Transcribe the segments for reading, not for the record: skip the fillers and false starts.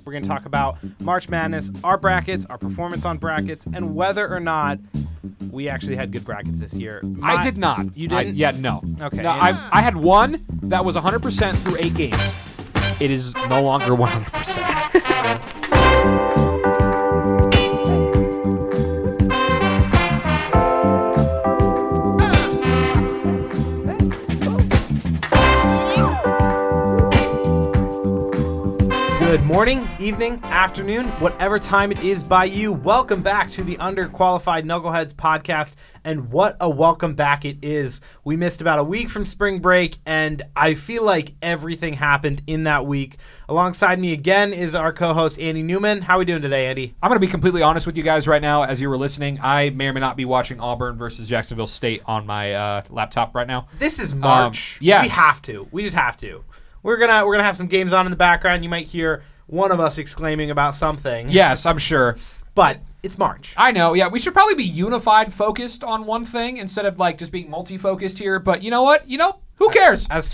We're going to talk about March Madness, our brackets, our performance on brackets, and whether or not we actually had good brackets this year. I did not. You didn't? No. Okay. No, I had one that was 100% through 8 games. It is no longer 100%. Good morning, evening, afternoon, whatever time it is by you. Welcome back to the Underqualified Knuckleheads podcast, and what a welcome back it is. We missed about a week from spring break, and I feel like everything happened in that week. Alongside me again is our co-host, Andy Newman. How are we doing today, Andy? I'm going to be completely honest with you guys right now. As you were listening, I may or may not be watching Auburn versus Jacksonville State on my laptop right now. This is March. Yes. We have to. We just have to. We're gonna have some games on in the background. You might hear one of us exclaiming about something. Yes, I'm sure. But it's March. I know. Yeah, we should probably be unified, focused on one thing instead of just being multi-focused here. But you know what? Who cares? As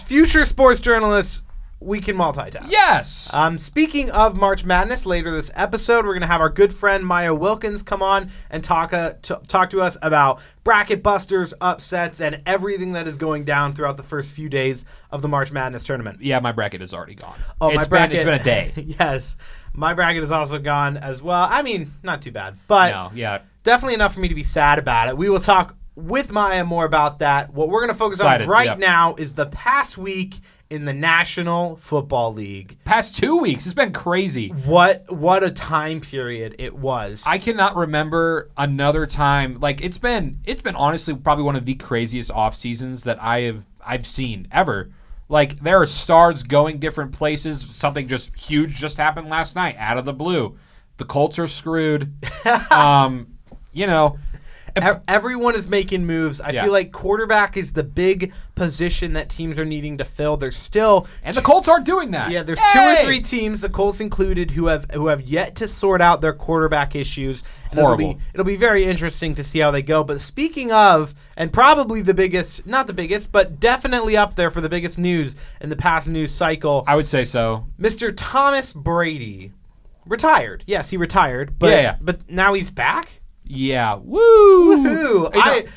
future sports journalists, we can multitask. Yes. Speaking of March Madness, later this episode, we're going to have our good friend Maya Wilkins come on and talk to us about bracket busters, upsets, and everything that is going down throughout the first few days of the March Madness tournament. Yeah, my bracket is already gone. Oh, it's been a day. Yes. My bracket is also gone as well. I mean, not too bad, but no, yeah, definitely enough for me to be sad about it. We will talk with Maya more about that. What we're going to focus on right now is the past week in the National Football League. Past 2 weeks. It's been crazy. What a time period it was. I cannot remember another time. It's been honestly probably one of the craziest off seasons that I've seen ever. There are stars going different places. Something just huge just happened last night out of the blue. The Colts are screwed. Everyone is making moves. I feel like quarterback is the big position that teams are needing to fill. There's still the Colts aren't doing that. Yeah, there's 2 or 3 teams, the Colts included, who have yet to sort out their quarterback issues. And horrible. It'll be very interesting to see how they go. But speaking of, and probably the biggest, not the biggest, but definitely up there for the biggest news in the past news cycle, I would say so. Mr. Thomas Brady retired. Yes, he retired, but but now he's back. Yeah. Woo! Woohoo!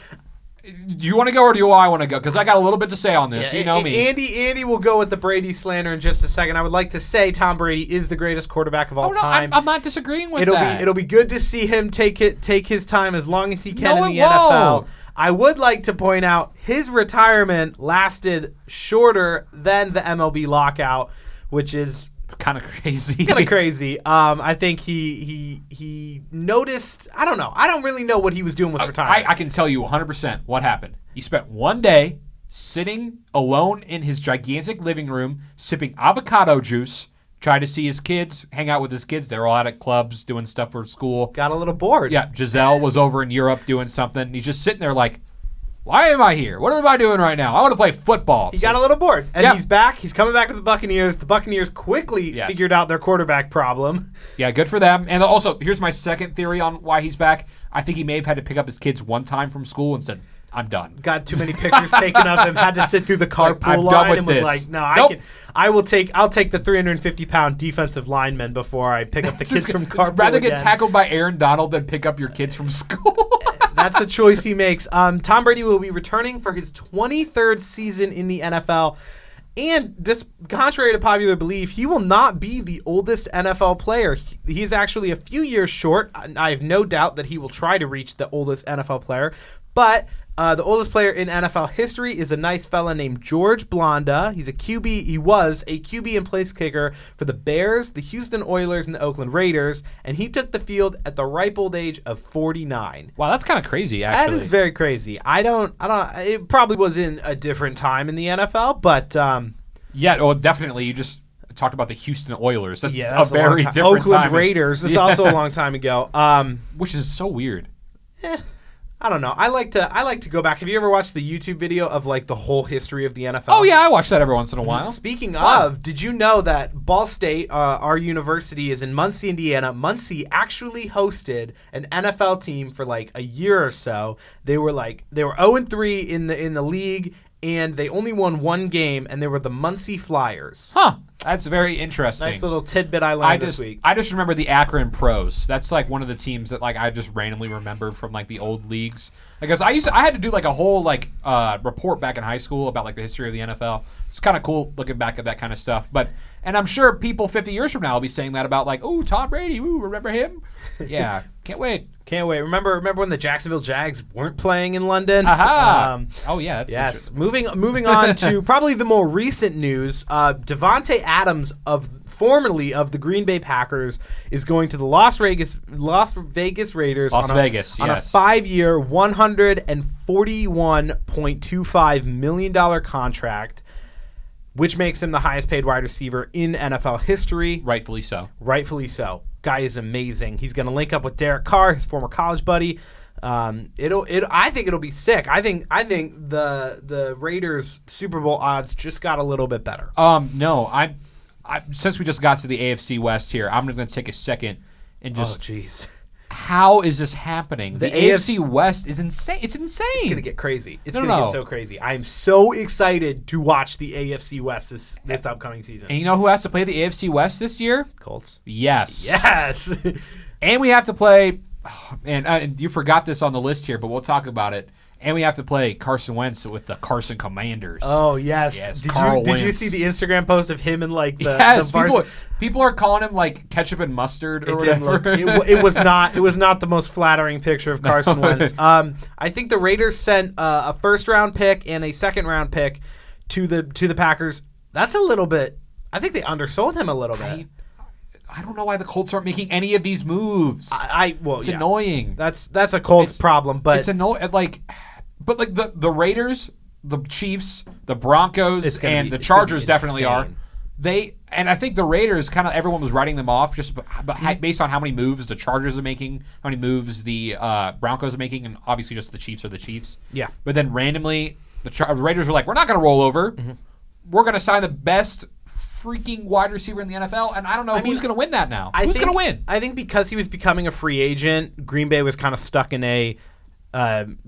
Do you want to go or do I want to go? Because I got a little bit to say on this. Yeah, you know me. Andy will go with the Brady slander in just a second. I would like to say Tom Brady is the greatest quarterback of all time. I'm not disagreeing with that. It'll be good to see him take his time as long as he can in the NFL. I would like to point out his retirement lasted shorter than the MLB lockout, which is kind of crazy. I think he noticed. I don't know. I don't really know what he was doing with retirement. I can tell you 100% what happened. He spent one day sitting alone in his gigantic living room, sipping avocado juice, tried to see his kids, hang out with his kids. They were all out at clubs doing stuff for school. Got a little bored. Yeah, Giselle was over in Europe doing something. He's just sitting there why am I here? What am I doing right now? I want to play football. He got a little bored. And he's back. He's coming back to the Buccaneers. The Buccaneers quickly figured out their quarterback problem. Yeah, good for them. And also, here's my second theory on why he's back. I think he may have had to pick up his kids one time from school and said, I'm done. Got too many pictures taken of him, had to sit through the carpool line and was like, no, I'll take the 350-pound defensive lineman before I pick up the kids from carpool. Rather get tackled by Aaron Donald than pick up your kids from school. That's a choice he makes. Tom Brady will be returning for his 23rd season in the NFL. And this, contrary to popular belief, he will not be the oldest NFL player. He's actually a few years short. I have no doubt that he will try to reach the oldest NFL player. But the oldest player in NFL history is a nice fella named George Blanda. He's a QB. He was a QB and place kicker for the Bears, the Houston Oilers, and the Oakland Raiders. And he took the field at the ripe old age of 49. Wow, that's kind of crazy, actually. That is very crazy. It probably was in a different time in the NFL, but yeah, well, definitely. You just talked about the Houston Oilers. That's a very different Oakland time. Raiders. That's also a long time ago. Which is so weird. I don't know. I like to go back. Have you ever watched the YouTube video of the whole history of the NFL? Oh yeah, I watch that every once in a while. Speaking of, did you know that Ball State, our university, is in Muncie, Indiana? Muncie actually hosted an NFL team for a year or so. They were 0-3 in the league. and they only won one game, and they were the Muncie Flyers. Huh. That's very interesting. Nice little tidbit I learned this week. I just remember the Akron Pros. That's like one of the teams that like I just randomly remember from like the old leagues. Because I had to do like a whole like report back in high school about like the history of the NFL. It's kind of cool looking back at that kind of stuff. And I'm sure people 50 years from now will be saying that about like, oh, Tom Brady, ooh, remember him? Yeah, can't wait. Can't wait. Remember when the Jacksonville Jags weren't playing in London? Aha! Oh yeah, that's yes. Moving on to probably the more recent news. Davante Adams, formerly of the Green Bay Packers, is going to the Las Vegas Raiders on a 5-year, $141.25 million contract, which makes him the highest paid wide receiver in NFL history. Rightfully so. Guy is amazing. He's going to link up with Derek Carr, his former college buddy. I think it'll be sick. I think the Raiders Super Bowl odds just got a little bit better. No, I since we just got to the AFC West here, I'm going to take a second and just. Oh, jeez. How is this happening? The AFC West is insane. It's insane. It's going to get crazy. It's going to get so crazy. I am so excited to watch the AFC West this upcoming season. And you know who has to play the AFC West this year? Colts. Yes. And we have to play, and you forgot this on the list here, but we'll talk about it. And we have to play Carson Wentz with the Carson Commanders. Oh, yes. Did you see the Instagram post of him and like the people are calling him like ketchup and mustard or whatever. It was not the most flattering picture of Carson Wentz. I think the Raiders sent a first-round pick and a second-round pick to the Packers. That's a little bit. I think they undersold him a little bit. I don't know why the Colts aren't making any of these moves. It's annoying. That's a Colts problem, but it's annoying. But the Raiders, the Chiefs, the Broncos, and the Chargers definitely are. And I think the Raiders, kind of everyone was writing them off just based on how many moves the Chargers are making, how many moves the Broncos are making, and obviously just the Chiefs are the Chiefs. Yeah. But then randomly, the Raiders were like, we're not going to roll over. Mm-hmm. We're going to sign the best freaking wide receiver in the NFL, and I don't know who's going to win that now. Who's going to win? I think because he was becoming a free agent, Green Bay was kind of stuck in a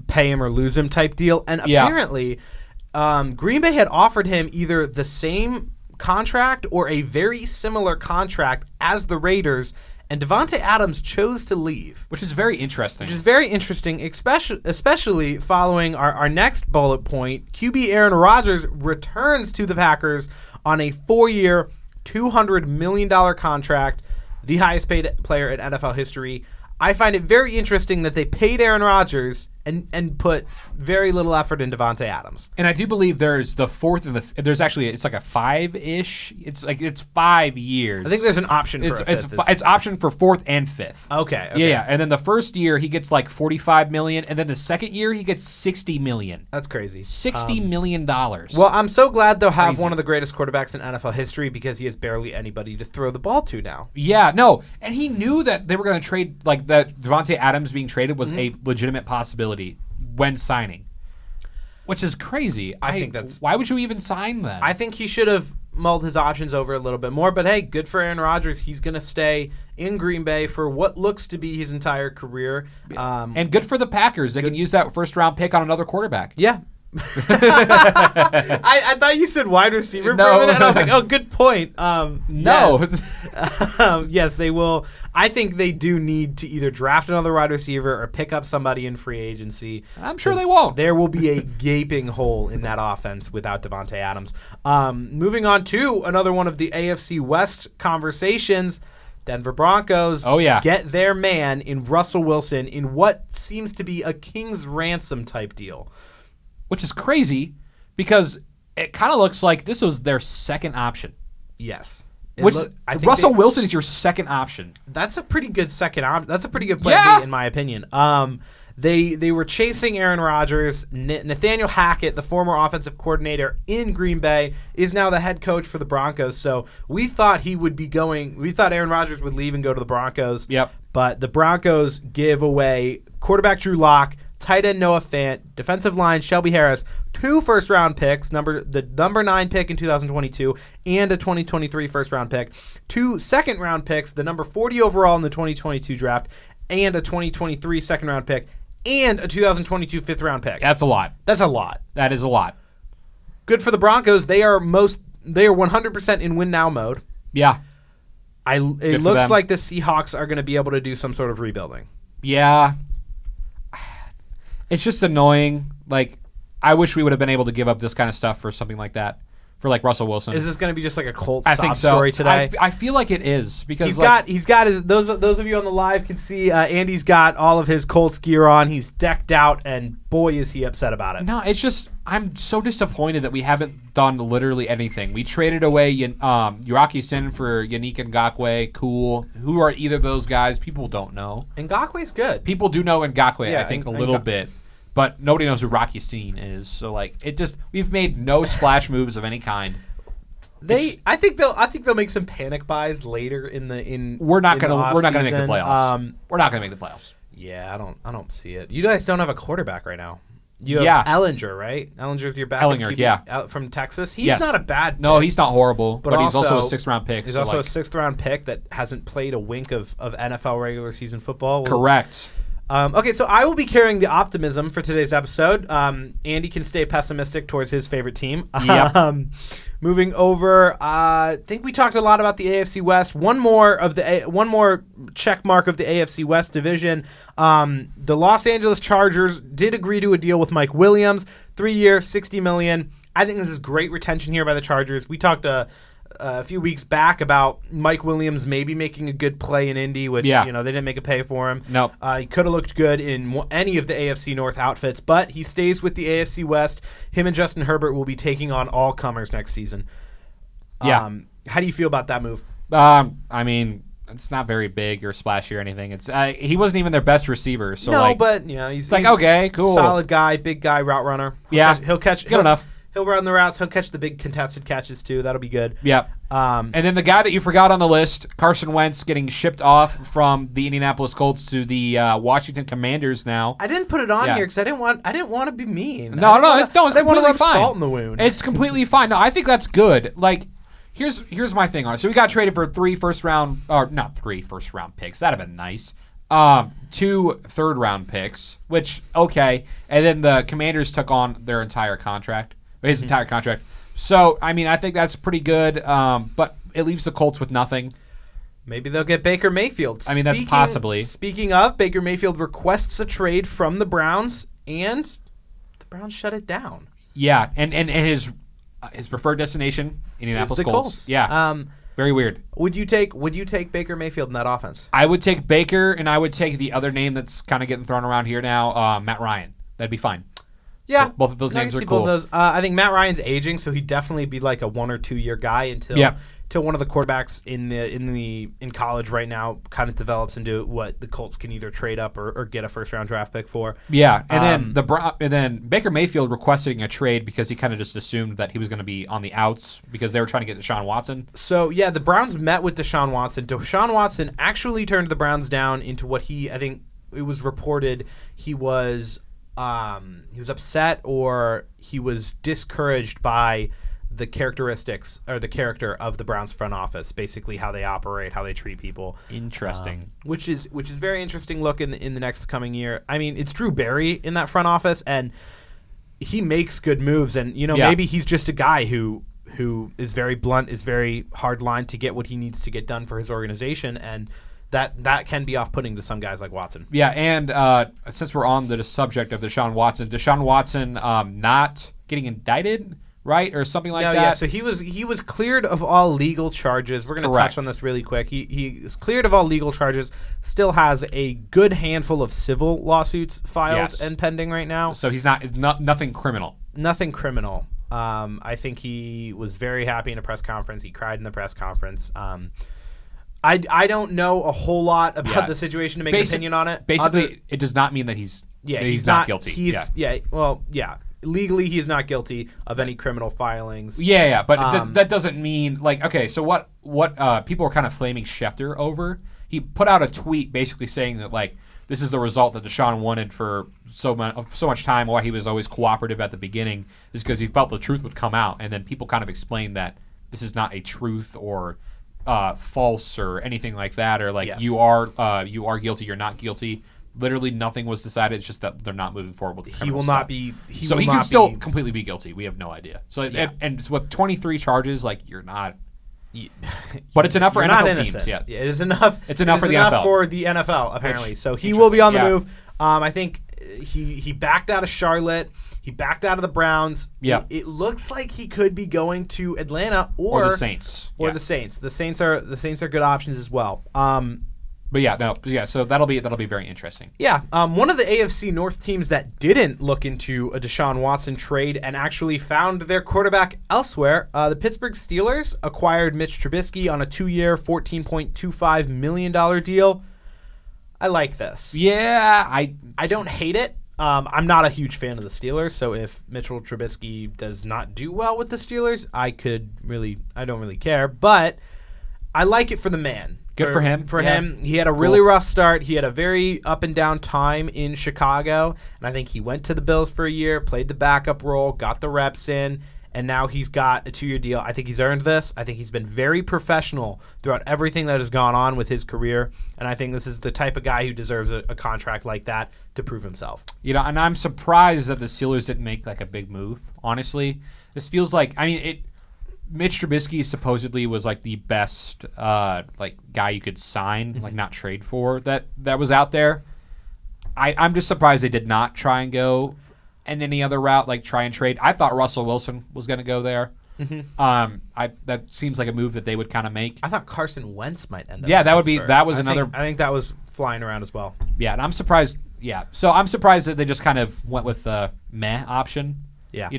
pay him or lose him type deal. And apparently, Green Bay had offered him either the same contract or a very similar contract as the Raiders, and Davante Adams chose to leave. Which is very interesting. Especially following our next bullet point. QB Aaron Rodgers returns to the Packers on a 4-year, $200 million contract, the highest paid player in NFL history. I find it very interesting that they paid Aaron Rodgers and put very little effort in Davante Adams. And I do believe there's the fourth and there's actually it's like a 5-ish. It's 5 years. I think there's an option for a fifth. It's option for fourth and fifth. Okay. Yeah. And then the first year he gets like $45 million, and then the second year he gets $60 million. That's crazy. $60 million. Well, I'm so glad they'll have one of the greatest quarterbacks in NFL history because he has barely anybody to throw the ball to now. Yeah. No. And he knew that they were going to trade, like that Davante Adams being traded was a legitimate possibility when signing, which is crazy. I think that's why would you even sign them? I think he should have mulled his options over a little bit more. But hey, good for Aaron Rodgers. He's going to stay in Green Bay for what looks to be his entire career. And good for the Packers. They can use that first round pick on another quarterback. Yeah. I thought you said wide receiver for a minute, and I was like, oh, good point. No. Yes, they will. I think they do need to either draft another wide receiver or pick up somebody in free agency. I'm sure they won't. There will be a gaping hole in that offense without Davante Adams. Moving on to another one of the AFC West conversations. Denver Broncos get their man in Russell Wilson in what seems to be a king's ransom type deal. Which is crazy because it kind of looks like this was their second option. Yes. Russell Wilson is your second option. That's a pretty good second option. That's a pretty good plan B, in my opinion. They were chasing Aaron Rodgers. Nathaniel Hackett, the former offensive coordinator in Green Bay, is now the head coach for the Broncos. So we thought he would be going. We thought Aaron Rodgers would leave and go to the Broncos. Yep. But the Broncos give away quarterback Drew Lock, tight end Noah Fant, defensive line Shelby Harris, 2 first-round picks, the number 9 pick in 2022 and a 2023 first-round pick, 2 second-round picks, the number 40 overall in the 2022 draft, and a 2023 second-round pick, and a 2022 fifth-round pick. That's a lot. That's a lot. That is a lot. good for the Broncos. They are 100% in win now mode. Yeah. It looks like the Seahawks are going to be able to do some sort of rebuilding. Yeah. It's just annoying. Like, I wish we would have been able to give up this kind of stuff for something like that. For like Russell Wilson. Is this going to be just like a Colts story today? I feel like it is because he's got his, those of you on the live can see Andy's got all of his Colts gear on. He's decked out, and boy is he upset about it. No, it's just I'm so disappointed that we haven't done literally anything. We traded away Uraki Sin for Yannick Ngakoue. Cool. Who are either of those guys? People don't know. Ngakwe's good. People do know Ngakoue. I think a little bit. But nobody knows who Rocky Scene is, so like we've made no splash moves of any kind. I think they'll make some panic buys later We're not gonna make the playoffs. We're not gonna make the playoffs. Yeah, I don't see it. You guys don't have a quarterback right now. You have Ellinger, right? Ellinger's your backup QB out from Texas. He's not a bad pick. No, he's not horrible, but he's also a 6th round pick. He's also a 6th round pick that hasn't played a wink of NFL regular season football. Correct. Okay, so I will be carrying the optimism for today's episode. Andy can stay pessimistic towards his favorite team. Yep. Moving over, I think we talked a lot about the AFC West. One more check mark of the AFC West division. The Los Angeles Chargers did agree to a deal with Mike Williams, 3-year, $60 million. I think this is great retention here by the Chargers. We talked a few weeks back about Mike Williams maybe making a good play in Indy, which they didn't make a pay for him. No, he could have looked good in any of the AFC North outfits, but he stays with the AFC West. Him and Justin Herbert will be taking on all comers next season. Yeah. How do you feel about that move? I mean, it's not very big or splashy or anything. It's he wasn't even their best receiver, so but he's okay, cool, solid guy, big guy, route runner. He'll catch good enough. He'll run the routes. He'll catch the big contested catches, too. That'll be good. Yeah. And then the guy that you forgot on the list, Carson Wentz, getting shipped off from the Indianapolis Colts to the Washington Commanders now. I didn't put it on here because I didn't want to be mean. No, it's completely fine. Salt in the wound. It's completely fine. No, I think that's good. Like, here's my thing on it. So we got traded for 3 first-round picks. That'd have been nice. 2 third-round picks, which, okay. And then the Commanders took on their entire contract. His entire contract. So, I mean, I think that's pretty good, but it leaves the Colts with nothing. Maybe they'll get Baker Mayfield. I mean, that's possibly. Speaking of, Baker Mayfield requests a trade from the Browns, and the Browns shut it down. Yeah, and his preferred destination, Indianapolis Colts. Yeah, very weird. Would you take Baker Mayfield in that offense? I would take Baker, and I would take the other name that's kind of getting thrown around here now, Matt Ryan. That'd be fine. Yeah, both of those names are cool. I think Matt Ryan's aging, so he'd definitely be like a 1 or 2 year guy until one of the quarterbacks in college right now kind of develops into what the Colts can either trade up or get a 1st round draft pick for. Yeah, and then Baker Mayfield requesting a trade because he kind of just assumed that he was going to be on the outs because they were trying to get Deshaun Watson. So yeah, the Browns met with Deshaun Watson. Deshaun Watson actually turned the Browns down into what I think it was reported he was upset or he was discouraged by the characteristics or the character of the Browns front office, basically how they operate, how they treat people. Interesting. Which is very interesting look in the next coming year. I mean, it's Drew Barry in that front office, and he makes good moves, and maybe he's just a guy who is very blunt, is very hard line to get what he needs to get done for his organization, and that can be off-putting to some guys like Watson. Yeah, and since we're on the subject of Deshaun Watson not getting indicted, right, or something like that. Yeah, so he was cleared of all legal charges. We're going to touch on this really quick. He is cleared of all legal charges. Still has a good handful of civil lawsuits filed and pending right now. So he's nothing criminal. Nothing criminal. I think he was very happy in a press conference. He cried in the press conference. I don't know a whole lot about the situation to make an opinion on it. Basically, it does not mean that he's not guilty. Legally, he is not guilty of any criminal filings. Yeah, but that doesn't mean okay. So what people are kind of flaming Schefter over? He put out a tweet basically saying that this is the result that Deshaun wanted for so much time. Why he was always cooperative at the beginning is because he felt the truth would come out, and then people kind of explained that this is not a truth or false or anything like that, or you are guilty, you're not guilty. literally nothing was decided. It's just that they're not moving forward with the He will criminal not stuff. be. So he could still completely be guilty. We have no idea. So Yeah. and with 23 charges, like you're not. But it's enough for You're not NFL innocent. teams. Yeah, It is enough. It's enough for the enough NFL. for the NFL apparently. Which- So he will be on the interesting. move. I think he backed out of Charlotte. He backed out of the Browns. Yeah. It looks like he could be going to Atlanta or the Saints. Or Yeah. the Saints. The Saints are good options as well. But yeah. So that'll be very interesting. Yeah, one of the AFC North teams that didn't look into a Deshaun Watson trade and actually found their quarterback elsewhere, the Pittsburgh Steelers acquired Mitch Trubisky on a 2-year, $14.25 million deal. I like this. Yeah, I don't hate it. I'm not a huge fan of the Steelers, so if Mitchell Trubisky does not do well with the Steelers, I don't really care. But I like it for the man. Good for him. For Yeah. him, he had a really rough start. He had a very up and down time in Chicago, and I think he went to the Bills for a year, played the backup role, got the reps in, and now he's got a 2-year deal. I think he's earned this. I think he's been very professional throughout everything that has gone on with his career, and I think this is the type of guy who deserves a contract like that to prove himself. and I'm surprised that the Steelers didn't make like a big move. Honestly, this feels like Mitch Trubisky supposedly was like the best like guy you could sign, like not trade for that was out there. I'm just surprised they did not try and go in any other route, like try and trade. I thought Russell Wilson was going to go there. Mm-hmm. That seems like a move that they would kind of make. I thought Carson Wentz might end up. Yeah, in that Pittsburgh. was another. I think that was flying around as well. Yeah, and I'm surprised. Yeah, so I'm surprised that they just kind of went with the meh option. Yeah.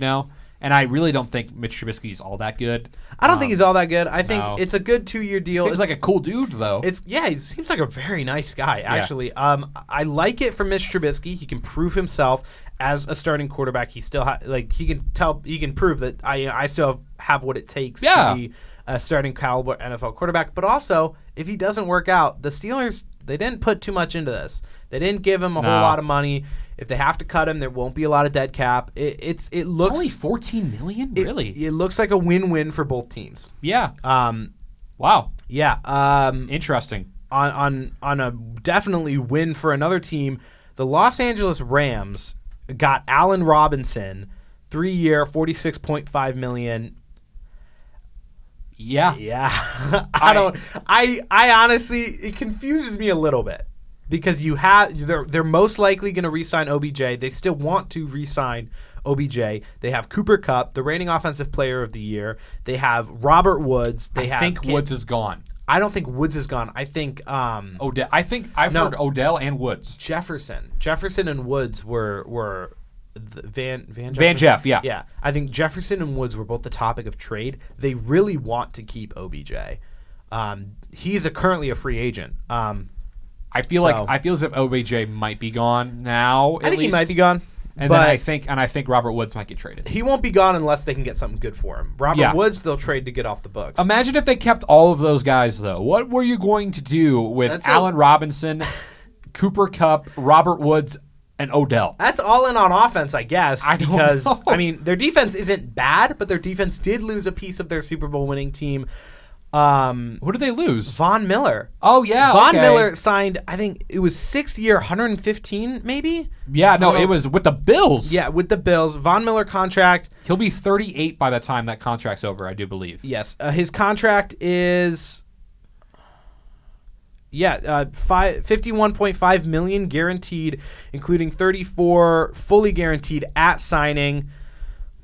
And I really don't think Mitch Trubisky is all that good. I don't think he's all that good. I think no. it's a good 2-year deal. Seems like a cool dude, though. He seems like a very nice guy, actually. I like it for Mitch Trubisky. He can prove himself as a starting quarterback. He still he can prove that I still have what it takes to be a starting caliber NFL quarterback. But also, if he doesn't work out, the Steelers, they didn't put too much into this. They didn't give him a whole lot of money. If they have to cut him, there won't be a lot of dead cap. It looks it's only $14 million, really. It looks like a win-win for both teams. Yeah. Wow. Yeah. Interesting. On a definitely win for another team, the Los Angeles Rams got Allen Robinson, 3-year, $46.5 million. Yeah. Yeah. I honestly, it confuses me a little bit. Because they're most likely going to re-sign OBJ. They still want to re-sign OBJ. They have Cooper Kupp, the reigning offensive player of the year. They have Robert Woods. I think Woods is gone. I don't think Woods is gone. I think Odell. I think I've heard Odell and Woods. Jefferson and Woods were Van Jeff. Yeah. Yeah. I think Jefferson and Woods were both the topic of trade. They really want to keep OBJ. He's currently a free agent. I feel as if OBJ might be gone now. I think he might be gone. And then I think Robert Woods might get traded. He won't be gone unless they can get something good for him. Robert Woods, they'll trade to get off the books. Imagine if they kept all of those guys, though. What were you going to do with Allen Robinson, Cooper Kupp, Robert Woods, and Odell? That's all in on offense, I guess. Because know. Their defense isn't bad, but their defense did lose a piece of their Super Bowl winning team. Who did they lose? Von Miller. Oh, yeah. Von Miller signed, I think it was 6-year, 115 maybe? Yeah, no, it was with the Bills. Yeah, with the Bills. Von Miller contract. He'll be 38 by the time that contract's over, I do believe. Yes. His contract is... $51.5 million guaranteed, including 34 fully guaranteed at signing.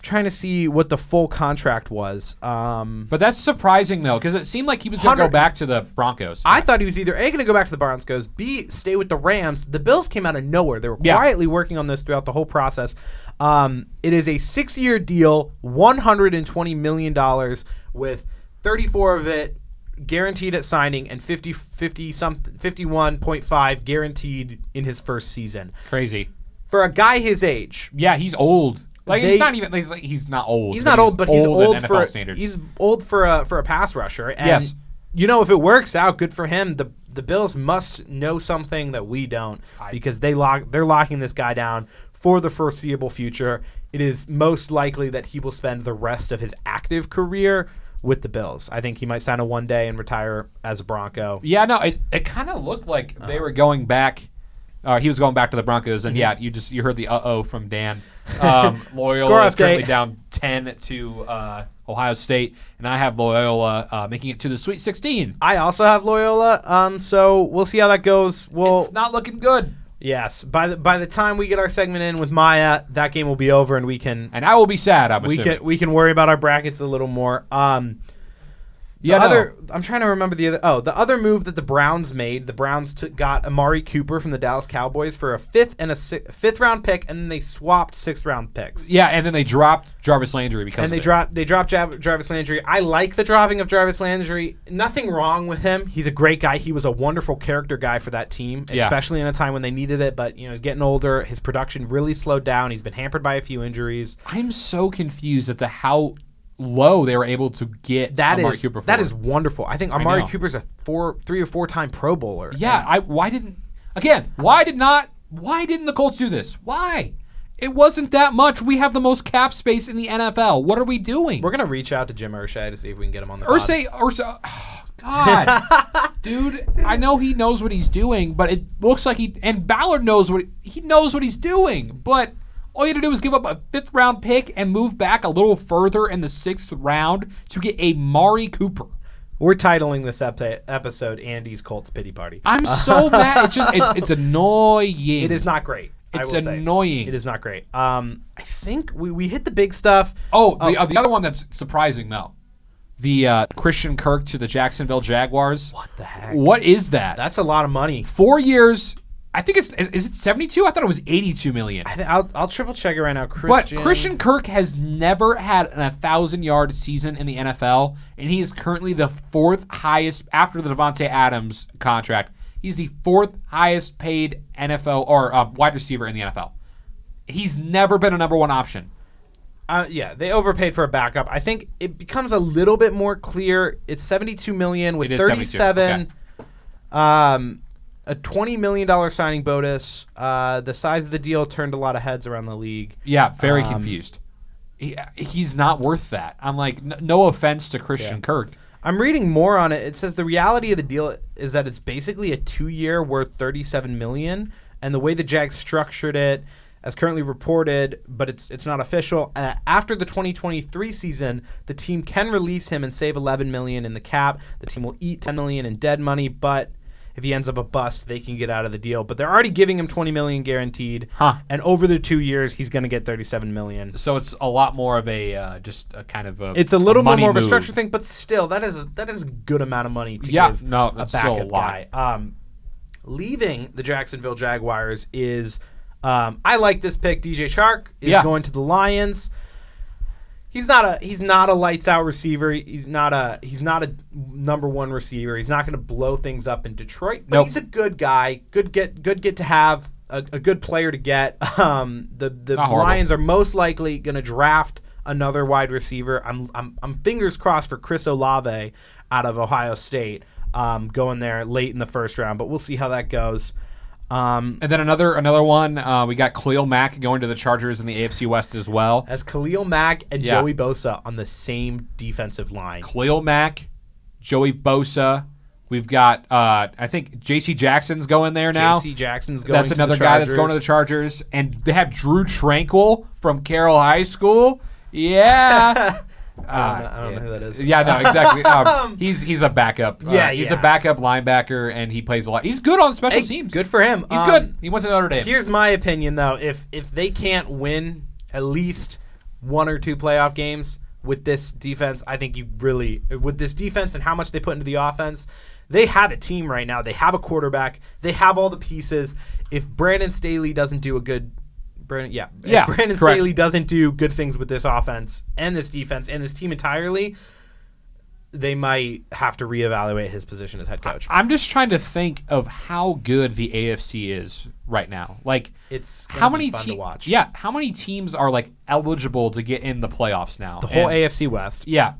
Trying to see what the full contract was. But that's surprising, though, because it seemed like he was going to go back to the Broncos. I thought he was either A, going to go back to the Broncos, B, stay with the Rams. The Bills came out of nowhere. They were quietly working on this throughout the whole process. It is a 6-year deal, $120 million, with 34 of it guaranteed at signing and 51.5 guaranteed in his first season. Crazy. For a guy his age. Yeah, he's old. He's not even. He's not old. He's not old, but he's old for standards. He's old for a pass rusher. And yes. If it works out, good for him. The Bills must know something that we don't, because they're locking this guy down for the foreseeable future. It is most likely that he will spend the rest of his active career with the Bills. I think he might sign a one-day and retire as a Bronco. Yeah, no, it kind of looked like they were going back He was going back to the Broncos, and you heard the from Dan. Loyola Score is currently update. down 10 to Ohio State, and I have Loyola making it to the Sweet 16. I also have Loyola, so we'll see how that goes. It's not looking good. Yes, by the time we get our segment in with Maya, that game will be over, and we can I will be sad. I'm assuming. we can worry about our brackets a little more. I'm trying to remember the other move that the Browns made. The Browns got Amari Cooper from the Dallas Cowboys for a fifth round pick, and then they swapped 6th round picks. Yeah, and then they dropped Jarvis Landry because they dropped Jarvis Landry. I like the dropping of Jarvis Landry. Nothing wrong with him. He's a great guy. He was a wonderful character guy for that team, especially in a time when they needed it. But he's getting older. His production really slowed down. He's been hampered by a few injuries. I'm so confused as to how low they were able to get Amari Cooper for. That is wonderful. I think Amari Cooper's a 3 or 4 time Pro Bowler. Yeah, why didn't the Colts do this? Why? It wasn't that much. We have the most cap space in the NFL. What are we doing? We're gonna reach out to Jim Irsay to see if we can get him on the pod. Irsay, oh, God, dude. I know he knows what he's doing, but it looks like and Ballard knows what he's doing, but. All you had to do is give up a 5th round pick and move back a little further in the 6th round to get Amari Cooper. We're titling this episode "Andy's Colts Pity Party." I'm so mad. It's annoying. It is not great. It's annoying. It is not great. I think we hit the big stuff. The other one that's surprising though, the Christian Kirk to the Jacksonville Jaguars. What the heck? What is that? That's a lot of money. 4 years. I think is it 72? I thought it was 82 million. I'll triple check it right now. But Christian Kirk has never had an 1,000-yard season in the NFL, and he is currently the 4th highest after the Devontae Adams contract. He's the 4th highest paid NFL or wide receiver in the NFL. He's never been a number 1 option. They overpaid for a backup. I think it becomes a little bit more clear. It's $72 million with 37. Okay. A $20 million signing bonus. The size of the deal turned a lot of heads around the league. Yeah, very confused. He's not worth that. I'm like, no offense to Christian Kirk. I'm reading more on it. It says the reality of the deal is that it's basically a 2-year worth $37 million, and the way the Jags structured it, as currently reported, but it's not official. After the 2023 season, the team can release him and save $11 million in the cap. The team will eat $10 million in dead money, but if he ends up a bust, they can get out of the deal. But they're already giving him $20 million guaranteed. And over the 2 years, he's going to get $37 million. So it's a lot more of a just a kind of a It's a little bit more of a move. structure thing, but still, that is a good amount of money to give a backup guy. Leaving the Jacksonville Jaguars is I like this pick. DJ Chark is going to the Lions. He's not a lights out receiver. He's not a number 1 receiver. He's not going to blow things up in Detroit. But he's a good guy. Good get to have a good player to get. The Lions are most likely going to draft another wide receiver. I'm fingers crossed for Chris Olave out of Ohio State going there late in the 1st round. But we'll see how that goes. And then another one, we got Khalil Mack going to the Chargers in the AFC West as well. As Khalil Mack and Joey Bosa on the same defensive line. Khalil Mack, Joey Bosa. We've got, I think J.C. Jackson's going there now. J.C. Jackson's going to the Chargers. That's another guy that's going to the Chargers. And they have Drew Tranquill from Carroll High School. Yeah. I don't know who that is. Yeah, no, exactly. He's a backup. He's a backup linebacker, and he plays a lot. He's good on special teams. Good for him. He's good. He went to Notre Dame. Here's my opinion, though. If they can't win at least 1 or 2 playoff games with this defense, I think with this defense and how much they put into the offense, they have a team right now. They have a quarterback. They have all the pieces. If Brandon Staley doesn't do Brandon Staley doesn't do good things with this offense and this defense and this team entirely, they might have to reevaluate his position as head coach. I'm just trying to think of how good the AFC is right now. Like, it's how many fun to watch. Yeah, how many teams are like eligible to get in the playoffs now? The whole AFC West. Yeah,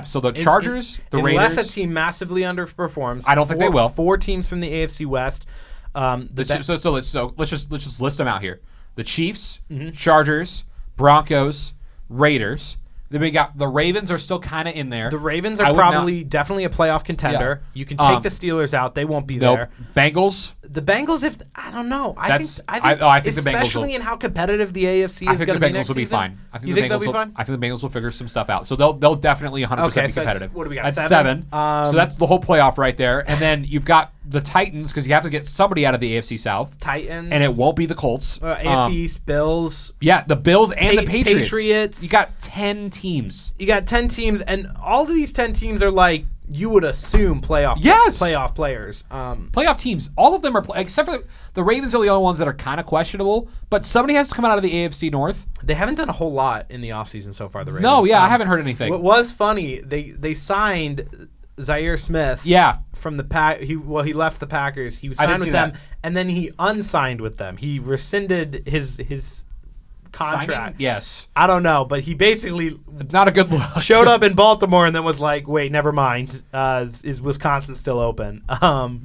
so the Chargers, the Raiders. Unless a team massively underperforms, I don't think they will. 4 teams from the AFC West. So let's just list them out here. The Chiefs, Chargers, Broncos, Raiders. Then we got the Ravens are still kind of in there. The Ravens are definitely a playoff contender. You can take the Steelers out; they won't be there. Bengals, The Bengals, I don't know. I think the Bengals especially in how competitive the AFC is going to be next season. I think the Bengals will be fine. You think they'll be fine? I think the Bengals will figure some stuff out. So they'll definitely 100% be competitive. What do we got? That's 7. So that's the whole playoff right there. And then you've got the Titans because you have to get somebody out of the AFC South. Titans. And it won't be the Colts. AFC East, Bills. Yeah, the Bills and the Patriots. You got 10 teams. And all of these 10 teams are like you would assume playoff players. Playoff teams. All of them are except for the Ravens are the only ones that are kind of questionable. But somebody has to come out of the AFC North. They haven't done a whole lot in the offseason so far. The Ravens. No, I haven't heard anything. What was funny? They signed Zaire Smith. Yeah. From the Pack. He left the Packers. He was signed with them, and then he unsigned with them. He rescinded his contract. Signing? Yes. I don't know, but he basically not a good look. Showed up in Baltimore and then was like, "Wait, never mind. Is Wisconsin still open?"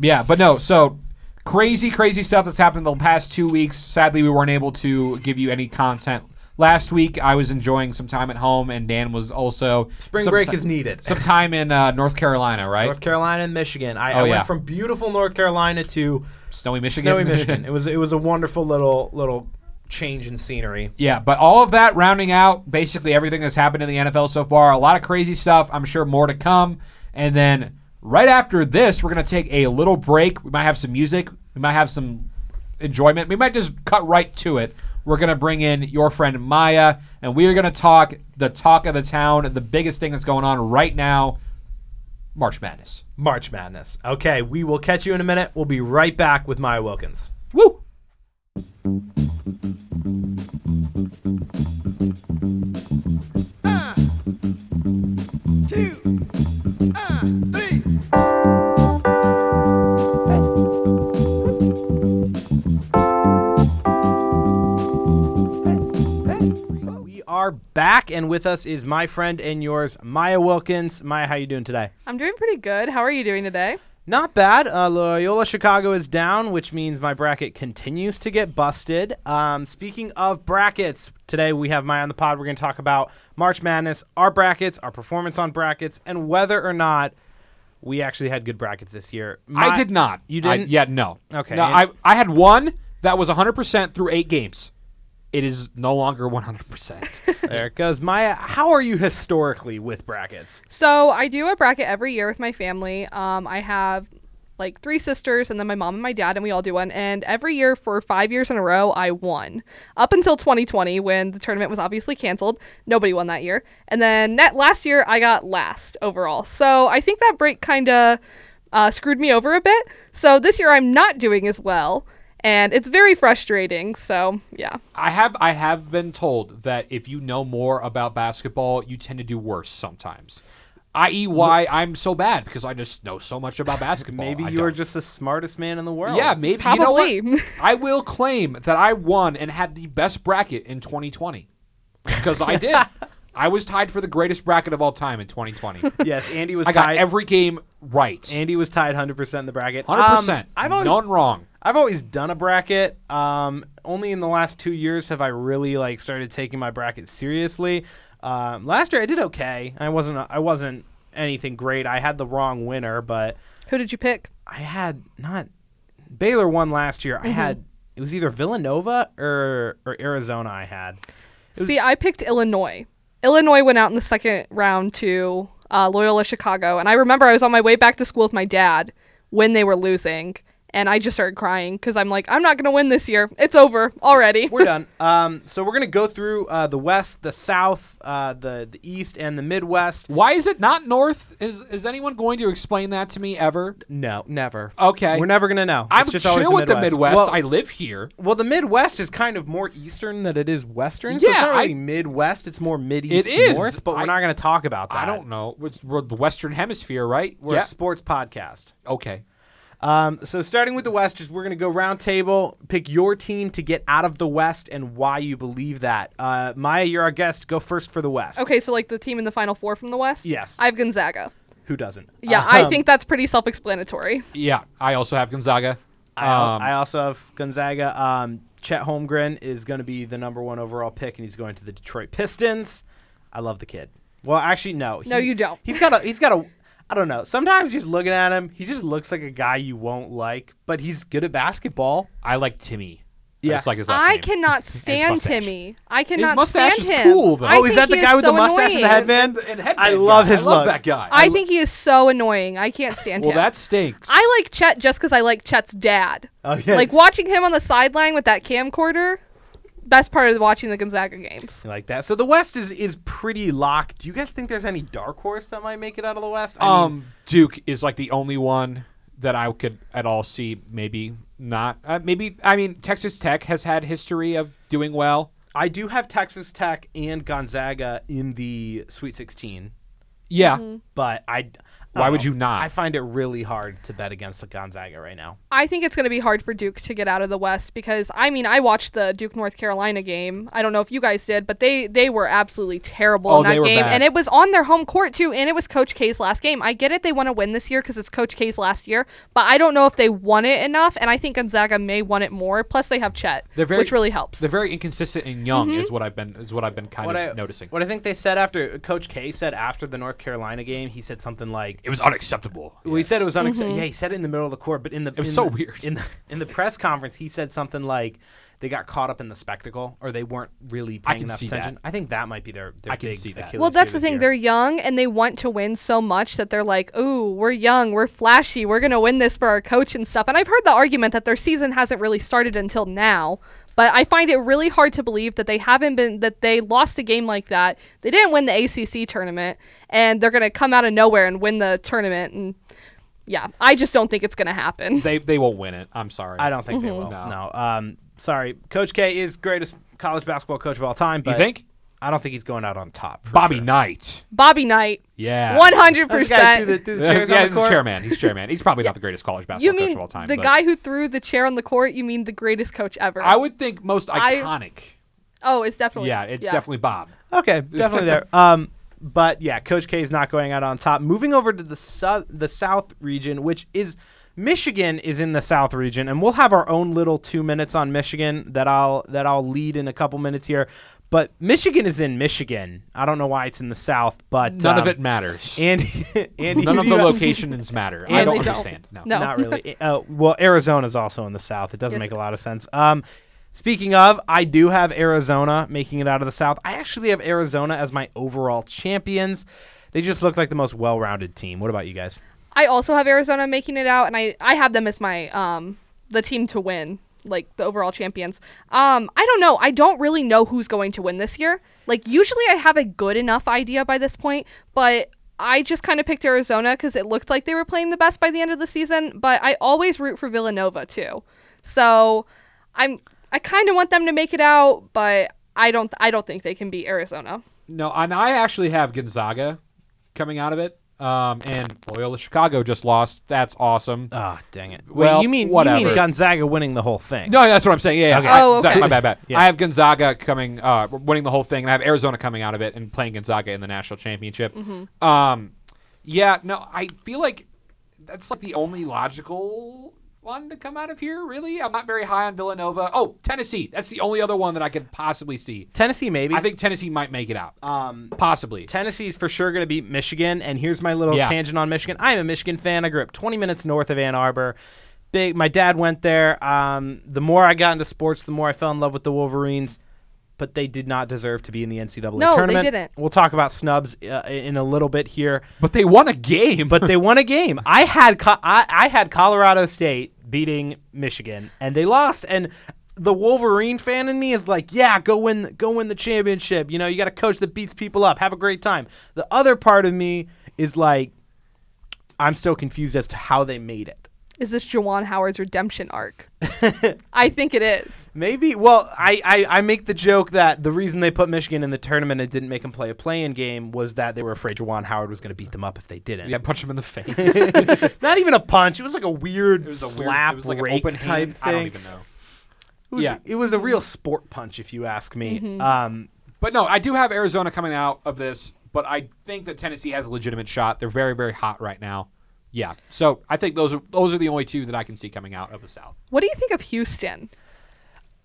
Yeah, but no. So crazy stuff that's happened the past 2 weeks. Sadly, we weren't able to give you any content. Last week, I was enjoying some time at home, and Dan was also... Spring break is needed. Some time in North Carolina, right? North Carolina and Michigan. I went from beautiful North Carolina to... Snowy Michigan. It was a wonderful little change in scenery. Yeah, but all of that rounding out basically everything that's happened in the NFL so far. A lot of crazy stuff. I'm sure more to come. And then right after this, we're going to take a little break. We might have some music. We might have some enjoyment. We might just cut right to it. We're going to bring in your friend Maya, and we are going to talk of the town, the biggest thing that's going on right now, March Madness. March Madness. Okay, we will catch you in a minute. We'll be right back with Maya Wilkins. Woo! 2, 3. We are back, and with us is my friend and yours, Maya Wilkins. Maya, how you doing today? I'm doing pretty good. How are you doing today? Not bad. Loyola Chicago is down, which means my bracket continues to get busted. Speaking of brackets, today we have Maya on the pod. We're going to talk about March Madness, our brackets, our performance on brackets, and whether or not we actually had good brackets this year. I did not. You didn't? No. Okay. No, I had one that was 100% through 8 games. It is no longer 100%. There it goes. Maya, how are you historically with brackets? So I do a bracket every year with my family. I have like 3 sisters and then my mom and my dad, and we all do one. And every year for 5 years in a row, I won. Up until 2020, when the tournament was obviously canceled. Nobody won that year. And then last year, I got last overall. So I think that break kind of screwed me over a bit. So this year, I'm not doing as well. And it's very frustrating, so yeah. I have been told that if you know more about basketball, you tend to do worse sometimes. I.e. why I'm so bad, because I just know so much about basketball. Maybe you're just the smartest man in the world. Yeah, maybe. Probably. You know what? I will claim that I won and had the best bracket in 2020. Because I did. I was tied for the greatest bracket of all time in 2020. Yes, Andy was tied. I got every game right. Andy was tied 100% in the bracket. 100%. None wrong. I've always done a bracket. Only in the last 2 years have I really started taking my bracket seriously. Last year I did okay. I wasn't anything great. I had the wrong winner, but Who did you pick? I had not Baylor won last year. Mm-hmm. It was either Villanova or Arizona I had. See, I picked Illinois. Illinois went out in the second round to Loyola Chicago, and I remember I was on my way back to school with my dad when they were losing. And I just started crying because I'm like, I'm not going to win this year. It's over already. We're done. So we're going to go through the West, the South, the East, and the Midwest. Why is it not North? Is anyone going to explain that to me ever? No, never. Okay. We're never going to know. I'm chill with the Midwest. Well, I live here. Well, the Midwest is kind of more Eastern than it is Western. So it's not really Midwest. It's more Mid-East, North. But we're not going to talk about that. I don't know. We're the Western Hemisphere, right? We're a sports podcast. Okay. So starting with the West, we're going to go round table, pick your team to get out of the West and why you believe that. Maya, you're our guest. Go first for the West. Okay, so like the team in the Final Four from the West? Yes. I have Gonzaga. Who doesn't? Yeah, I think that's pretty self-explanatory. Yeah, I also have Gonzaga. I also have Gonzaga. Chet Holmgren is going to be the number 1 overall pick, and he's going to the Detroit Pistons. I love the kid. Well, actually, no. No, you don't. He's got a I don't know. Sometimes just looking at him, he just looks like a guy you won't like, but he's good at basketball. I like Timmy. Yeah. That's like his last I name. cannot stand mustache. Timmy. I His cannot mustache stand is him. cool, though. I Oh, is think that the he guy with the so mustache and the annoying. headband? And headband I love guy. his I love look. that guy. I think he is so annoying. I can't stand well, him. that stinks. I like Chet just because I like Chet's dad. Oh, yeah. Like watching him on the sideline with that camcorder. Best part of watching the Gonzaga games. Like that. So the West is pretty locked. Do you guys think there's any dark horse that might make it out of the West? I mean, Duke is like the only one that I could at all see. Maybe not. Maybe. I mean, Texas Tech has had history of doing well. I do have Texas Tech and Gonzaga in the Sweet 16, Yeah. but Why would you not? I find it really hard to bet against the Gonzaga right now. I think it's going to be hard for Duke to get out of the West because, I mean, I watched the Duke North Carolina game. I don't know if you guys did, but they were absolutely terrible in they that were game. bad. And it was on their home court, too, and it was Coach K's last game. I get it. They want to win this year because it's Coach K's last year, but I don't know if they won it enough, and I think Gonzaga may want it more. Plus, they have Chet, which really helps. They're very inconsistent and young, is what I've been kind of noticing. What I think they said after Coach K said after the North Carolina game, he said something like, It was unacceptable. Well, he said it was unacceptable. Yeah, he said it in the middle of the court, but it was so weird. In the press conference, he said something like they got caught up in the spectacle, or they weren't really paying enough attention. That. I think that might be their I can big see that. Achilles Well, that's heel the this thing. year. They're young and they want to win so much that they're like, ooh, we're young, we're flashy, we're going to win this for our coach and stuff. And I've heard the argument that their season hasn't really started until now. But I find it really hard to believe that they lost a game like that. They didn't win the ACC tournament, and they're going to come out of nowhere and win the tournament. And yeah, I just don't think it's going to happen. They won't win it. I'm sorry. I don't think they will. No. Sorry. Coach K is greatest college basketball coach of all time, but You think? I don't think he's going out on top. for Bobby sure. Knight. Bobby Knight, Yeah. 100%. Those guys do the chairs on Yeah, the he's court. the chairman. He's chairman. He's probably not the greatest college You basketball coach mean of all time. the but guy who threw the chair on the court? You mean the greatest coach ever? I would think most iconic. Oh, it's definitely. Yeah, it's definitely Bob. Okay, definitely there. But yeah, Coach K is not going out on top. Moving over to the South region, which is Michigan is in the South region, and we'll have our own little 2 minutes on Michigan that I'll lead in a couple minutes here. But Michigan is in Michigan. I don't know why it's in the South, but None of it matters. Andy, None of the locations matter. I don't they don't. understand. No. No. Not really. Well, Arizona's also in the South. It doesn't Yes, make it a lot of sense. Speaking of, I do have Arizona making it out of the South. I actually have Arizona as my overall champions. They just look like the most well-rounded team. What about you guys? I also have Arizona making it out, and I have them as my the team to win, like the overall champions. I don't know. I don't really know who's going to win this year. Like usually I have a good enough idea by this point, but I just kind of picked Arizona because it looked like they were playing the best by the end of the season. But I always root for Villanova too, so I kind of want them to make it out, but I don't think they can beat Arizona. No, and I actually have Gonzaga coming out of it. And Loyola Chicago just lost. That's awesome. Ah, dang it. Well, Wait, you mean whatever. Gonzaga winning the whole thing? No, that's what I'm saying. Yeah. Okay. Oh, okay. My bad. Yeah. I have Gonzaga coming, winning the whole thing, and I have Arizona coming out of it and playing Gonzaga in the national championship. Yeah. No, I feel like that's like the only logical one to come out of here. Really, I'm not very high on Villanova. Oh, Tennessee. That's the only other one that I could possibly see. Tennessee, maybe. I think Tennessee might make it out. Possibly. Tennessee's for sure going to beat Michigan, and here's my little tangent on Michigan. I am a Michigan fan. I grew up 20 minutes north of Ann Arbor. My dad went there. The more I got into sports, the more I fell in love with the Wolverines, but they did not deserve to be in the NCAA No, tournament. they didn't. We'll talk about snubs in a little bit here. But they won a game. But they won a game. I had Colorado State beating Michigan, and they lost. And the Wolverine fan in me is like, yeah, go win the championship. You know, you got a coach that beats people up. Have a great time. The other part of me is like, I'm still confused as to how they made it. Is this Juwan Howard's redemption arc? I think it is. Maybe. Well, I make the joke that the reason they put Michigan in the tournament and didn't make them play a play-in game was that they were afraid Juwan Howard was going to beat them up if they didn't. Yeah, punch him in the face. Not even a punch. It was like a weird It was a slap, it was like an rake open type hand. thing. I don't even know. It was a real sport punch, if you ask me. But no, I do have Arizona coming out of this, but I think that Tennessee has a legitimate shot. They're very, very hot right now. Yeah. So I think those are the only two that I can see coming out of the South. What do you think of Houston?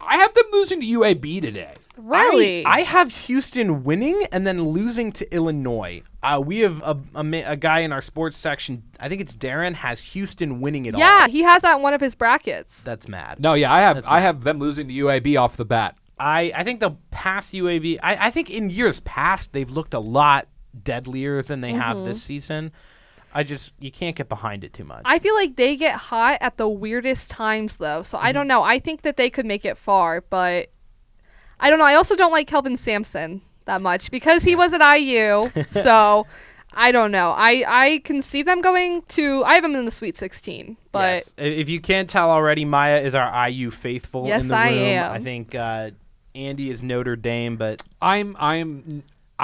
I have them losing to UAB today. Really? I have Houston winning and then losing to Illinois. We have a guy in our sports section, I think it's Darren, has Houston winning it all. Yeah, he has that in one of his brackets. That's mad. No, yeah, I have them losing to UAB off the bat. I think they'll pass UAB. I think in years past, they've looked a lot deadlier than they have this season. You can't get behind it too much. I feel like they get hot at the weirdest times, though. So I don't know. I think that they could make it far, but I don't know. I also don't like Kelvin Sampson that much because he was at IU. So I don't know. I can see them going to. I have them in the Sweet 16. But yes. If you can't tell already, Maya is our IU faithful yes, in the room. I am. I think Andy is Notre Dame, but I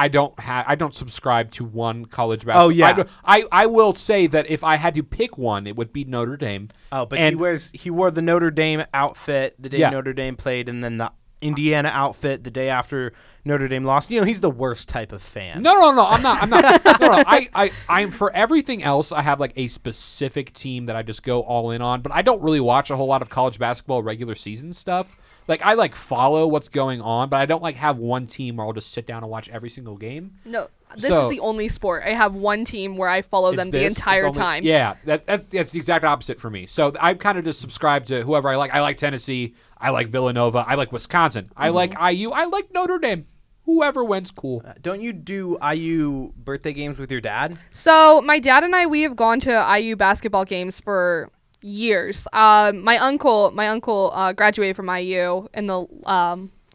don't subscribe to one college basketball. Oh yeah. I will say that if I had to pick one, it would be Notre Dame. Oh, but he wore the Notre Dame outfit the day Notre Dame played, and then the Indiana outfit the day after Notre Dame lost. He's the worst type of fan. No, I'm not. No. I'm for everything else. I have like a specific team that I just go all in on, but I don't really watch a whole lot of college basketball regular season stuff. Like I follow what's going on, but I don't have one team where I'll just sit down and watch every single game. No, this is the only sport. I have one team where I follow them the entire time. Yeah, that's the exact opposite for me. So I kind of just subscribe to whoever I like. I like Tennessee. I like Villanova. I like Wisconsin. I like IU. I like Notre Dame. Whoever wins, cool. Don't you do IU birthday games with your dad? So my dad and we have gone to IU basketball games for years. My uncle graduated from IU in the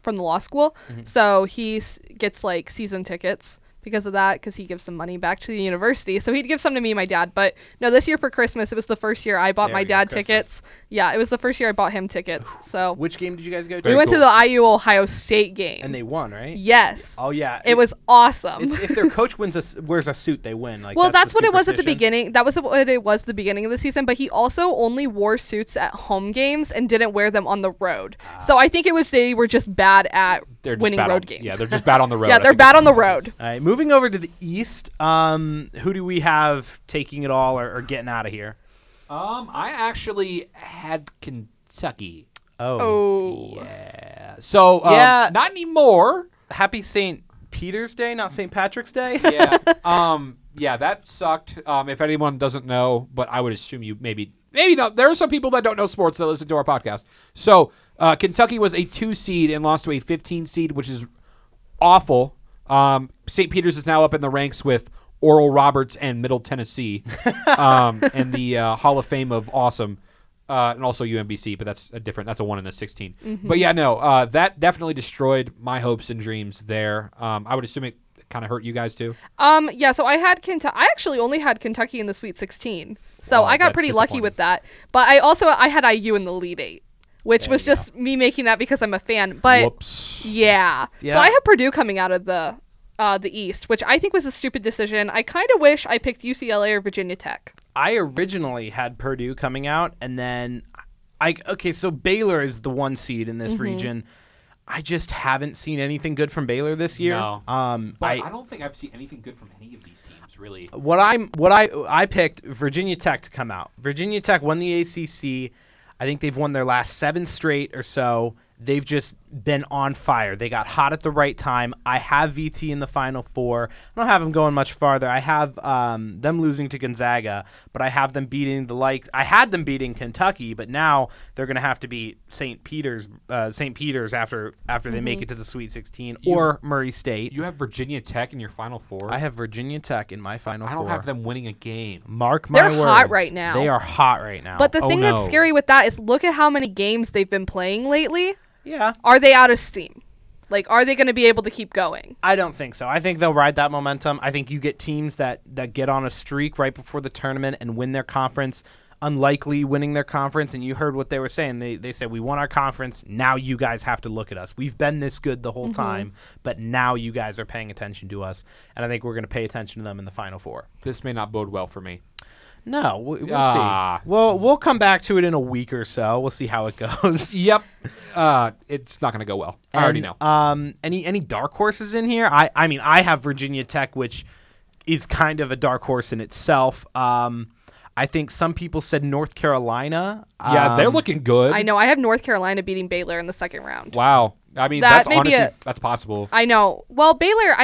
from the law school, so he gets like season tickets because of that, because he gives some money back to the university. So he'd give some to me and my dad. But no, this year for Christmas, it was the first year I bought my dad tickets. Yeah, it was the first year I bought him tickets. So which game did you guys go to? We went to the IU Ohio State game, and they won, right? Yes. Oh yeah, it was awesome. If their coach wears a suit, they win. Well, that's what it was at the beginning. That was what it was at the beginning of the season. But he also only wore suits at home games and didn't wear them on the road. So I think they were just bad at winning road games. Yeah, they're just bad on the road. Yeah, they're bad on the road. All right, moving over to the East, who do we have taking it all or getting out of here? I actually had Kentucky. Oh. Yeah. So, not anymore. Happy St. Peter's Day, not St. Patrick's Day? Yeah. Yeah, that sucked. If anyone doesn't know, but I would assume you maybe not. There are some people that don't know sports that listen to our podcast. So, Kentucky was a 2 seed and lost to a 15 seed, which is awful. St. Peter's is now up in the ranks with Oral Roberts and Middle Tennessee, and the Hall of Fame of awesome, and also UMBC, but that's a 1 in a 16. Mm-hmm. But yeah, no, that definitely destroyed my hopes and dreams there. I would assume it kind of hurt you guys too. Yeah. So I actually only had Kentucky in the Sweet 16, so I got pretty lucky with that. But I had IU in the Elite 8. Which was just me making that because I'm a fan. But whoops. Yeah. So I have Purdue coming out of the East, which I think was a stupid decision. I kind of wish I picked UCLA or Virginia Tech. I originally had Purdue coming out, and then so Baylor is the 1 seed in this region. I just haven't seen anything good from Baylor this year. No. But I don't think I've seen anything good from any of these teams, really. I picked Virginia Tech to come out. Virginia Tech won the ACC. I think they've won their last 7 straight or so. They've just been on fire. They got hot at the right time. I have VT in the Final Four. I don't have them going much farther. I have them losing to Gonzaga, but I have them beating I had them beating Kentucky, but now they're going to have to beat St. Peter's after they make it to the Sweet 16 or Murray State. You have Virginia Tech in your Final Four? I have Virginia Tech in my Final Four. I don't have them winning a game. Mark my words. They're hot right now. They are hot right now. But the thing that's scary with that is look at how many games they've been playing lately. Yeah. Are they out of steam? Like, are they going to be able to keep going? I don't think so. I think they'll ride that momentum. I think you get teams that get on a streak right before the tournament and win their conference, unlikely winning their conference. And you heard what they were saying. They said, we won our conference. Now you guys have to look at us. We've been this good the whole time, but now you guys are paying attention to us. And I think we're going to pay attention to them in the Final Four. This may not bode well for me. No, we'll see. We'll come back to it in a week or so. We'll see how it goes. Yep. It's not going to go well. I already know. Any dark horses in here? I mean, I have Virginia Tech, which is kind of a dark horse in itself. I think some people said North Carolina. Yeah, they're looking good. I know. I have North Carolina beating Baylor in the second round. Wow. I mean, That that's may be honestly that's possible. I know. Well, Baylor,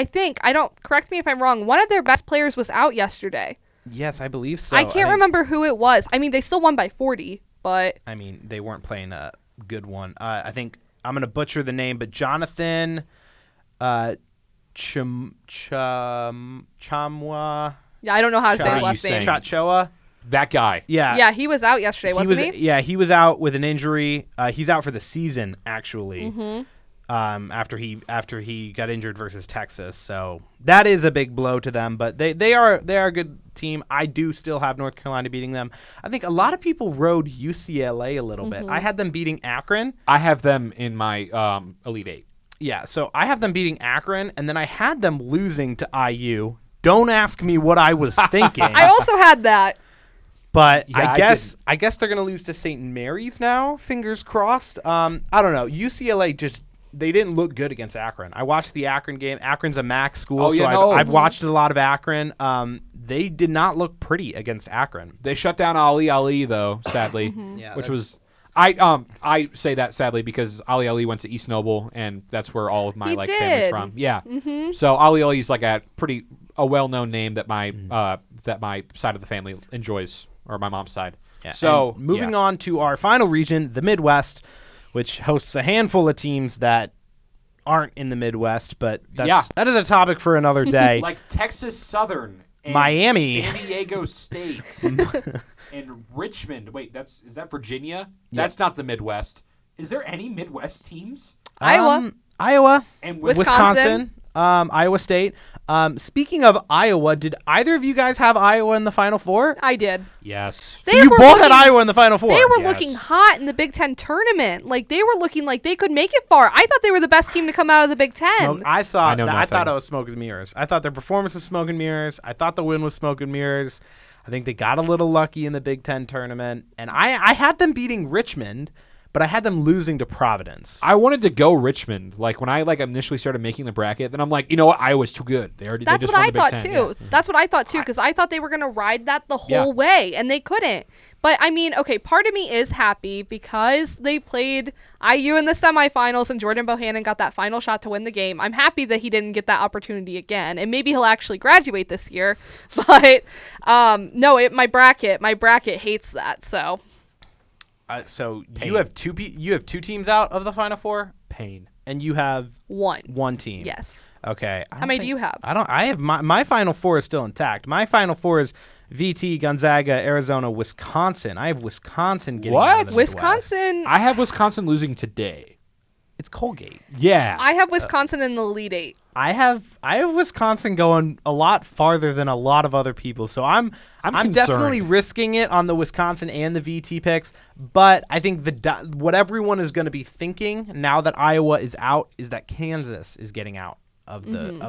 correct me if I'm wrong, one of their best players was out yesterday. Yes, I believe so. I can't remember who it was. I mean, they still won by 40, but I mean, they weren't playing a good one. I think I'm going to butcher the name, but Jonathan Chamwa. yeah, I don't know how to say his How last you name. say? Chachoa. That guy. Yeah. Yeah, he was out yesterday, wasn't he? Yeah, he was out with an injury. He's out for the season, actually. Mm-hmm. After he got injured versus Texas, so that is a big blow to them. But they are a good team. I do still have North Carolina beating them. I think a lot of people rode UCLA a little bit. I had them beating Akron. I have them in my Elite Eight. Yeah, so I have them beating Akron, and then I had them losing to IU. Don't ask me what I was thinking. I also had that. But Yeah, I guess they're gonna lose to St. Mary's now. Fingers crossed. I don't know. UCLA they didn't look good against Akron. I watched the Akron game. Akron's a MAC school, Oh, yeah, so I've no. watched a lot of Akron. They did not look pretty against Akron. They shut down Ali though, sadly, Yeah, which that's- was I say that sadly because Ali went to East Noble and that's where all of my He family's did. from. Yeah. So Ali is like a well-known name that my side of the family enjoys, or my mom's side. Yeah, So and moving on to our final region, the Midwest, which hosts a handful of teams that aren't in the Midwest, but that is a topic for another day. like Texas Southern, and Miami. San Diego State, and Richmond. Wait, is that Virginia? That's not the Midwest. Is there any Midwest teams? Iowa, And Wisconsin, Iowa State. Speaking of Iowa, did either of you guys have Iowa in the Final Four? I did. Yes. They So you were both had looking- Iowa in the Final Four. They were Yes. looking hot in the Big Ten tournament. Like, they were looking like they could make it far. I thought they were the best team to come out of the Big Ten. I I thought know I thought nothing. it was smoke and mirrors. I thought their performance was smoke and mirrors. I thought the win was smoke and mirrors. I think they got a little lucky in the Big Ten tournament, and I had them beating Richmond, but I had them losing to Providence. I wanted to go Richmond. Like when I initially started making the bracket, then I'm like, you know what, Iowa's too good. They That's just what won I the Big thought Ten. too. Yeah. That's what I thought too, because I thought they were going to ride that the whole Yeah. way, and they couldn't. But I mean, okay, part of me is happy because they played IU in the semifinals, and Jordan Bohannon got that final shot to win the game. I'm happy that he didn't get that opportunity again, and maybe he'll actually graduate this year. But no, my bracket hates that. So So Pain. you have two teams out of the Final Four, Pain. and you have one team. yes. Okay. How many do you have? I have my Final Four is still intact. My Final Four is VT, Gonzaga, Arizona, Wisconsin. I have Wisconsin getting out of the Midwest. Wisconsin. I have Wisconsin losing today. It's Colgate. Yeah. I have Wisconsin in the Elite Eight. I have Wisconsin going a lot farther than a lot of other people, so I'm concerned. definitely risking it on the Wisconsin and the VT picks. But I think what everyone is going to be thinking now that Iowa is out is that Kansas is getting out of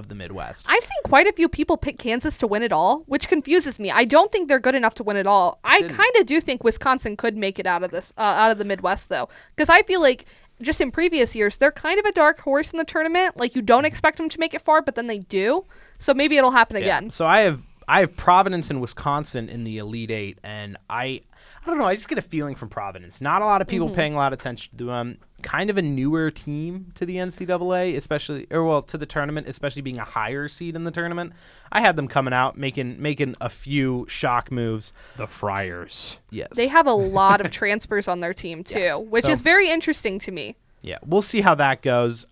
the Midwest. I've seen quite a few people pick Kansas to win it all, which confuses me. I don't think they're good enough to win it all. I kind of do think Wisconsin could make it out of this, out of the Midwest, though, because I feel like just in previous years they're kind of a dark horse in the tournament. Like you don't expect them to make it far, but then they do. So maybe it'll happen again. So I have Providence and Wisconsin in the Elite Eight, and I don't know. I just get a feeling from Providence. Not a lot of people paying a lot of attention to them. Kind of a newer team to the NCAA, to the tournament, especially being a higher seed in the tournament. I had them coming out, making a few shock moves. the Friars. Yes. They have a lot of transfers on their team too, which So- is very interesting to me. Yeah, we'll see how that goes.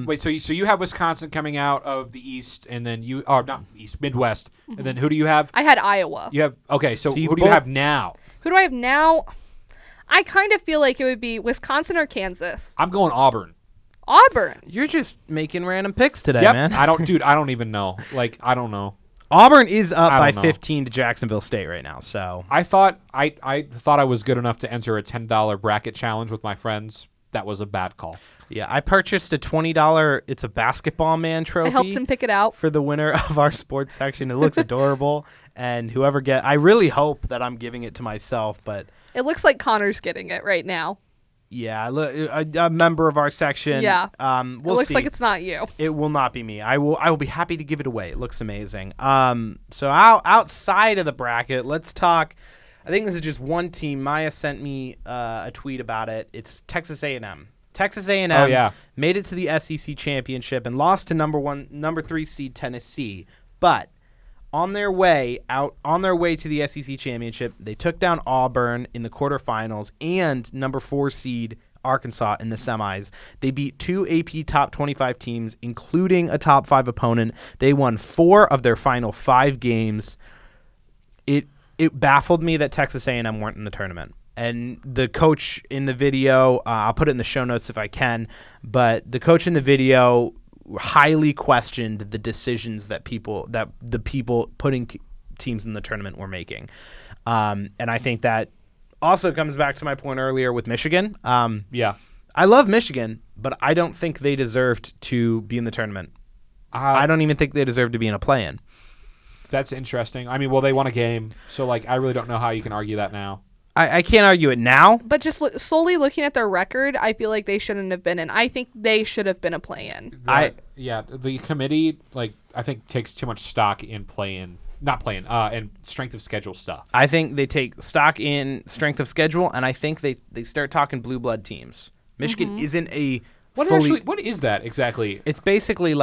Wait, so you have Wisconsin coming out of the East, and then not East, Midwest, and then who do you have? I had Iowa. You have So you who do you both- have now? Who do I have now? I kind of feel like it would be Wisconsin or Kansas. I'm going Auburn. Auburn. You're just making random picks today, Yep. man. I don't even know. I don't know. Auburn is up I by don't know. 15 to Jacksonville State right now. So I thought I was good enough to enter a $10 bracket challenge with my friends. That was a bad call. yeah, I purchased a $20. It's a basketball man trophy. I helped him pick it out. For the winner of our sports section. It looks adorable, and I really hope that I'm giving it to myself, but It looks like Connor's getting it right now. yeah, a member of our section. Yeah. We'll It looks see. like it's not you. It will not be me. I will be happy to give it away. It looks amazing. So outside of the bracket, let's talk I think this is just one team. Maya sent me a tweet about it. It's Texas A&M. Texas A&M made it to the SEC championship and lost to number 3 seed Tennessee. But on their way to the SEC championship, they took down Auburn in the quarterfinals and number 4 seed Arkansas in the semis. They beat 2 AP top 25 teams, including a top 5 opponent. They won 4 of their final 5 games. It baffled me that Texas A&M weren't in the tournament. And the coach in the video, I'll put it in the show notes if I can, but the coach in the video highly questioned the decisions that the people putting teams in the tournament were making. And I think that also comes back to my point earlier with Michigan. I love Michigan, but I don't think they deserved to be in the tournament. I don't even think they deserve to be in a play-in. That's interesting. I mean, well, they won a game, so I really don't know how you can argue that now. I can't argue it now. But just solely looking at their record, I feel like they shouldn't have been in. I think they should have been a play-in. The committee, I think, takes too much stock in and strength of schedule stuff. I think they take stock in strength of schedule, and I think they start talking blue blood teams. Michigan isn't a What is that exactly? It's basically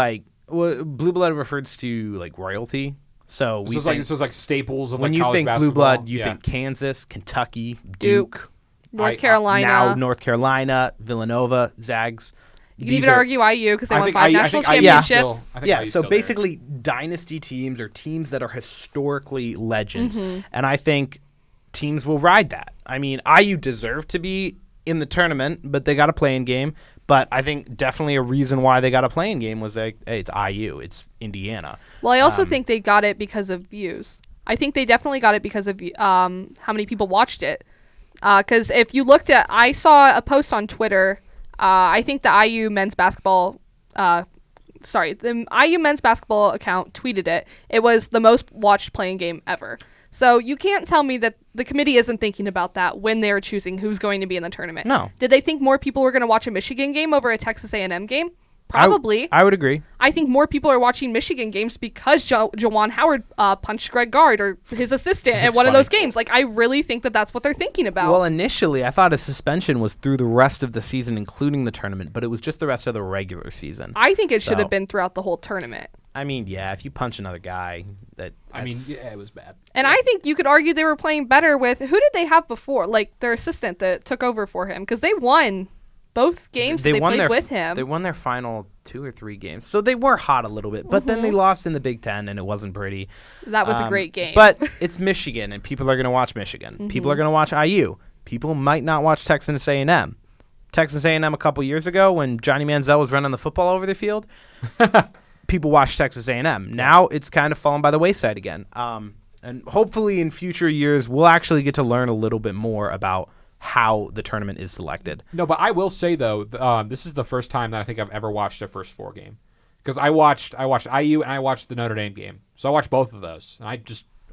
blue blood refers to royalty. So this is like staples of when you college think basketball. blue blood, you think Kansas, Kentucky, Duke, North Carolina, now North Carolina, Villanova, Zags. You can even argue IU because they won 5 national championships. Yeah, so basically dynasty teams are teams that are historically legends. And I think teams will ride that. I mean, IU deserved to be in the tournament, but they got a play-in game. But I think definitely a reason why they got a play-in game was it's IU. It's Indiana. Well, I also think they got it because of views. I think they definitely got it because of how many people watched it. Because if you looked at... I saw a post on Twitter. I think the IU men's basketball... the IU men's basketball account tweeted it. It was the most watched play-in game ever. So you can't tell me that the committee isn't thinking about that when they're choosing who's going to be in the tournament. No. Did they think more people were going to watch a Michigan game over a Texas A&M game? Probably. I would agree. I think more people are watching Michigan games because Jawan Howard punched Greg Gard or his assistant at one of those games. I really think that that's what they're thinking about. Well, initially, I thought a suspension was through the rest of the season, including the tournament, but it was just the rest of the regular season. I think it should have been throughout the whole tournament. I mean, yeah, if you punch another guy, it was bad. And I think you could argue they were playing better with... Who did they have before? Their assistant that took over for him. Because they won both games they played with him. They won their final 2 or 3 games. So they were hot a little bit. But then they lost in the Big Ten, and it wasn't pretty. That was a great game. But it's Michigan, and people are going to watch Michigan. People are going to watch IU. People might not watch Texas A&M. Texas A&M a couple years ago when Johnny Manziel was running the football over the field... people watch Texas A&M. Now it's kind of fallen by the wayside again. And hopefully in future years, we'll actually get to learn a little bit more about how the tournament is selected. No, but I will say, though, this is the first time that I think I've ever watched a first 4 game. Because I watched IU and I watched the Notre Dame game. So I watched both of those. And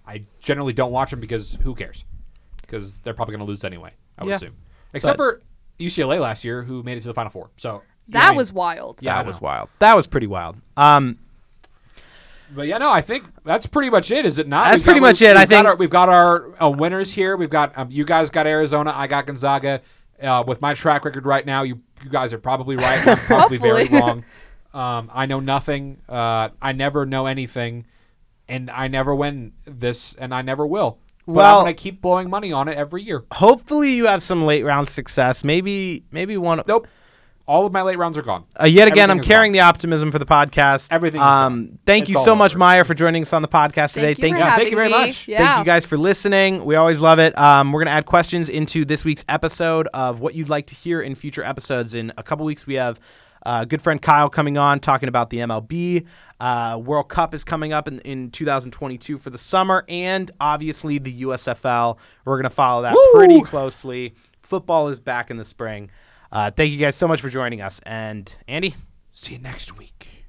I generally don't watch them because who cares? Because they're probably going to lose anyway, I would assume. Except for UCLA last year, who made it to the Final Four. So... That was wild. Yeah, that was wild. That was pretty wild. But yeah, no, I think that's pretty much it, is it not? That's pretty much it. I think we've got our winners here. We've got you guys got Arizona. I got Gonzaga. With my track record right now, you guys are probably right. I'm probably very wrong. I know nothing. I never know anything, and I never win this, and I never will. But I'm going to keep blowing money on it every year. Hopefully, you have some late round success. Maybe one. Nope. All of my late rounds are gone. Yet again, I'm carrying the optimism for the podcast. Everything is gone. Thank you so much, Maya, for joining us on the podcast today. Thank you very much. Yeah. Thank you guys for listening. We always love it. We're going to add questions into this week's episode of what you'd like to hear in future episodes. In a couple weeks, we have good friend Kyle coming on talking about the MLB. World Cup is coming up in 2022 for the summer, and obviously the USFL. We're going to follow that pretty closely. Football is back in the spring. Thank you guys so much for joining us. And Andy? See you next week.